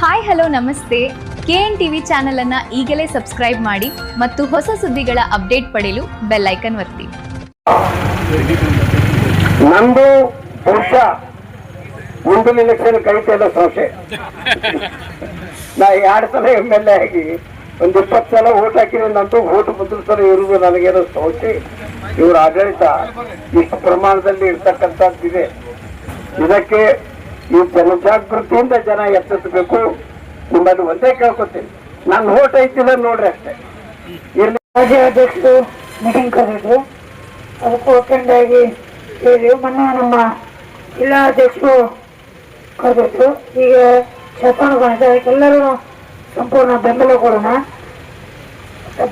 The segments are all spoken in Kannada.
ಹಾಯ್ ಹಲೋ ನಮಸ್ತೆ. KN TV ಚಾನೆಲ್ ಅನ್ನ ಈಗಲೇ ಸಬ್ಸ್ಕ್ರೈಬ್ ಮಾಡಿ ಮತ್ತು ಹೊಸ ಸುದ್ದಿಗಳ ಅಪ್ಡೇಟ್ ಪಡೆಯಲು ಬೆಲ್ ಐಕನ್ ಒತ್ತಿ. ನಂದು ಬಹುಶಃ ಮುಂದಿನ ಎಲೆಕ್ಷನ್ ಕೈತೆಲ್ಲ ಸಂಶಯ. ನಾ 2 ಸಲ MLA ಆಗಿ ಒಂದು 20 ಸಲ ಓಟ್ ಹಾಕಿದ್ರೆ ನಂದು ಓಟ್ ಮುದ್ರಿಸಲು ಇರುವುದು ನನಗೇನೋ ಸಂಶಯ. ಇವರ ಆಡಳಿತ ಇಷ್ಟು ಪ್ರಮಾಣದಲ್ಲಿ ಇರ್ತಕ್ಕಂಥದ್ದಿದೆ. ಇದಕ್ಕೆ ಈ ಜನಜಾಗೃತಿಯಿಂದ ಜನ ಎಚ್ಚೆತ್ತಬೇಕು. ನಿಮ್ಮಲ್ಲಿ ಒಂದೇ ಕೇಳ್ಕೊತೀನಿ, ನಾನು ಓಟ್ ಐತಿಲ್ಲ ನೋಡ್ರಿ ಅಷ್ಟೇ. ರಾಜ್ಯಾಧ್ಯಕ್ಷರು ಮೀಟಿಂಗ್ ಕರೆದು ಅದಕ್ಕೂ ಅಟೆಂಡ್ ಆಗಿ ಹೇಳಿ ಮೊನ್ನೆ ನಮ್ಮ ಜಿಲ್ಲಾಧ್ಯಕ್ಷರು ಕರೆದಿತ್ತು. ಈಗ ಶತಮಾನಗೊಂಡಿದೆ, ಅದಕ್ಕೆಲ್ಲರೂ ಸಂಪೂರ್ಣ ಬೆಂಬಲ ಕೊಡೋಣ.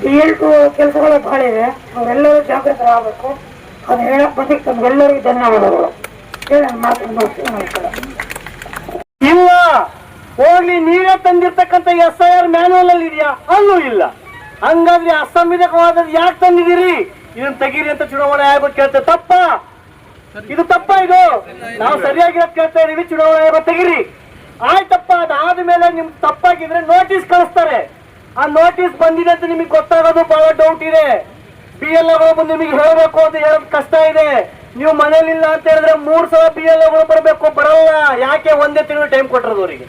BL2 ಕೆಲಸಗಳು ಭಾಳ ಇದೆ, ಅವರೆಲ್ಲರೂ ಜಾಗೃತರಾಗಬೇಕು. ಅದು ಹೇಳಕ್ ಬಂದಿಕ್ಕೆ ತಮ್ಗೆಲ್ಲರಿಗೂ ಧನ್ಯವಾದಗಳು ಹೇಳಿ ನಾನು ಮಾತನ್ನು ಮುಗಿಸ್ತೀನಿ. ನಮಸ್ಕಾರ. ಇಲ್ಲ ಹೋಗ್ಲಿ, ನೀವೇ ತಂದಿರ್ತಕ್ಕಂಥ SIR ಮ್ಯಾನುವಲ್ ಅಲ್ಲಿ ಇದೆಯಾ? ಅಲ್ಲೂ ಇಲ್ಲ. ಹಂಗಾದ್ರೆ ಅಸಂವಿಧಾನಿಕವಾದದ್ದು ಯಾಕೆ ತಂದಿದ್ದೀರಿ? ಇದನ್ನ ತೆಗೀರಿ ಅಂತ ಚುನಾವಣಾ ಆಯೋಗ ಕೇಳ್ತೇವೆ. ತಪ್ಪ ಇದು? ತಪ್ಪ ಇದು? ನಾವು ಸರಿಯಾಗಿರೋದು ಕೇಳ್ತಾ ಇದೀವಿ, ಚುನಾವಣಾ ಆಯೋಗ ತೆಗೀರಿ. ಆಯ್ತಪ್ಪ, ಅದಾದ್ಮೇಲೆ ನಿಮ್ ತಪ್ಪಾಗಿದ್ರೆ ನೋಟಿಸ್ ಕಳಿಸ್ತಾರೆ. ಆ ನೋಟಿಸ್ ಬಂದಿದೆ ಅಂತ ನಿಮಗೆ ಗೊತ್ತಾಗೋದು ಬಹಳ ಡೌಟ್ ಇದೆ. BLOಗಳು ಬಂದು ನಿಮಗೆ ಹೇಳಬೇಕು ಅಂತ ಹೇಳೋದು ಕಷ್ಟ ಇದೆ. ನೀವು ಮನೇಲಿಲ್ಲ ಅಂತ ಹೇಳಿದ್ರೆ 3 ಸಲ BLOಗಳು ಬರಬೇಕು, ಬರಲ್ಲ. ಯಾಕೆ? ಒಂದೇ ತಿಂಗಳು ಟೈಮ್ ಕೊಟ್ಟಿರೋದು ಅವರಿಗೆ.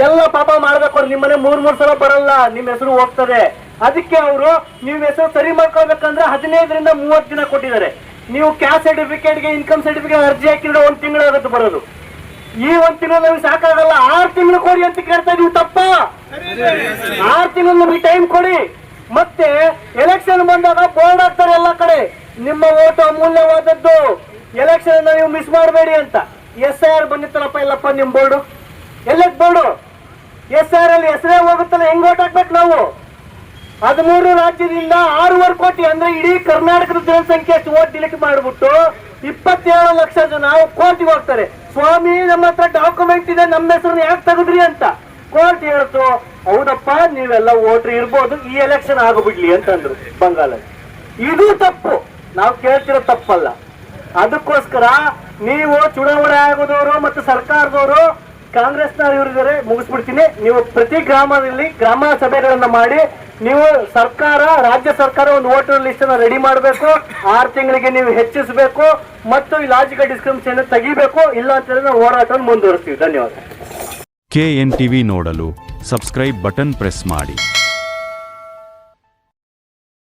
ಎಲ್ಲ ಪಾಪ ಮಾಡ್ಬೇಕು. ಅವ್ರು ನಿಮ್ಮನೆ 3 ಸಲ ಬರಲ್ಲ, ನಿಮ್ಮ ಹೆಸರು ಹೋಗ್ತದೆ. ಅದಕ್ಕೆ ಅವರು ನೀವು ಹೆಸರು ಸರಿ ಮಾಡ್ಕೊಳ್ಬೇಕಂದ್ರೆ 15ರಿಂದ 30 ದಿನ ಕೊಟ್ಟಿದ್ದಾರೆ. ನೀವು ಕ್ಯಾಸ್ಟ್ ಸರ್ಟಿಫಿಕೇಟ್ಗೆ, ಇನ್ಕಮ್ ಸರ್ಟಿಫಿಕೇಟ್ ಅರ್ಜಿ ಹಾಕಿದ್ರೆ 1 ತಿಂಗಳು ಆಗುತ್ತೆ ಬರೋದು. ಈ 1 ತಿಂಗಳು ನಮಗೆ ಸಾಕಾಗಲ್ಲ, 6 ತಿಂಗಳು ಕೊಡಿ ಅಂತ ಕೇಳ್ತಾ ಇದೀವಿ. ತಪ್ಪ? 6 ತಿಂಗಳು ನಮಗೆ ಟೈಮ್ ಕೊಡಿ. ಮತ್ತೆ ಎಲೆಕ್ಷನ್ ಬಂದಾಗ ಬೋರ್ಡ್ ಹಾಕ್ತಾರೆ ಎಲ್ಲ ಕಡೆ, ನಿಮ್ಮ ಓಟು ಅಮೂಲ್ಯವಾದದ್ದು, ಎಲೆಕ್ಷನ್ ನೀವು ಮಿಸ್ ಮಾಡಬೇಡಿ ಅಂತ. SIR ಬಂದಿತ್ತಲ್ಲಪ್ಪ, ಎಲ್ಲಪ್ಪ ನಿಮ್ ಬೋರ್ಡು ಎಲ್ಲಕ್ಕೆ? ಬೋರ್ಡು SIR ಅಲ್ಲಿ ಹೆಸರೇ ಹೋಗುತ್ತಲ್ಲ, ಹೆಂಗ್ ಓಟ್ ಹಾಕ್ಬೇಕು ನಾವು? 13 ರಾಜ್ಯದಿಂದ 6.5 ಕೋಟಿ, ಅಂದ್ರೆ ಇಡೀ ಕರ್ನಾಟಕದ ಜನಸಂಖ್ಯೆ ಅಷ್ಟು ಓಟ್ ಡಿಲೀಟ್ ಮಾಡ್ಬಿಟ್ಟು 27 ಲಕ್ಷ ಜನ ಕೋರ್ಟಿಗೆ ಹೋಗ್ತಾರೆ. ಸ್ವಾಮಿ, ನಮ್ಮ ಹತ್ರ ಡಾಕ್ಯುಮೆಂಟ್ ಇದೆ, ನಮ್ಮ ಹೆಸರನ್ನ ಯಾಕೆ ತೆಗೆದ್ರಿ ಅಂತ. ಕೋರ್ಟ್ ಹೇಳ್ತು, ಹೌದಪ್ಪ ನೀವೆಲ್ಲ ವೋಟ್ರ್ ಇರ್ಬೋದು, ಈ ಎಲೆಕ್ಷನ್ ಆಗಬಿಡ್ಲಿ ಅಂತಂದ್ರು ಬಂಗಾಲಲ್ಲಿ. ಇದು ತಪ್ಪು, ನಾವು ಕೇಳ್ತಿರೋ ತಪ್ಪಲ್ಲ. ಅದಕ್ಕೋಸ್ಕರ ನೀವು ಚುನಾವಣೆ ಆಗೋದವರು ಮತ್ತು ಸರ್ಕಾರದವರು, ಕಾಂಗ್ರೆಸ್ನವ್ರು ಇವರಿದ್ದಾರೆ, ಮುಗಿಸ್ಬಿಡ್ತೀನಿ. ನೀವು ಪ್ರತಿ ಗ್ರಾಮದಲ್ಲಿ ಗ್ರಾಮ ಸಭೆಗಳನ್ನ ಮಾಡಿ, ನೀವು ಸರ್ಕಾರ, ರಾಜ್ಯ ಸರ್ಕಾರ ಒಂದು ವೋಟರ್ ಲಿಸ್ಟ್ ಅನ್ನ ರೆಡಿ ಮಾಡಬೇಕು. 6 ತಿಂಗಳಿಗೆ ನೀವು ಹೆಚ್ಚಿಸಬೇಕು ಮತ್ತು ಈ ಲಾಜಿಕಲ್ ಡಿಸ್ಕ್ರಿಮಿನೇಷನ್ ತೆಗಿಬೇಕು. ಇಲ್ಲ ಅಂತ ಹೇಳಿದ್ರೆ ನಾವು ಹೋರಾಟವನ್ನು ಮುಂದುವರಿಸ್ತೀವಿ. ಧನ್ಯವಾದ. KN TV ನೋಡಲು ಸಬ್ಸ್ಕ್ರೈಬ್ ಬಟನ್ ಪ್ರೆಸ್ ಮಾಡಿ.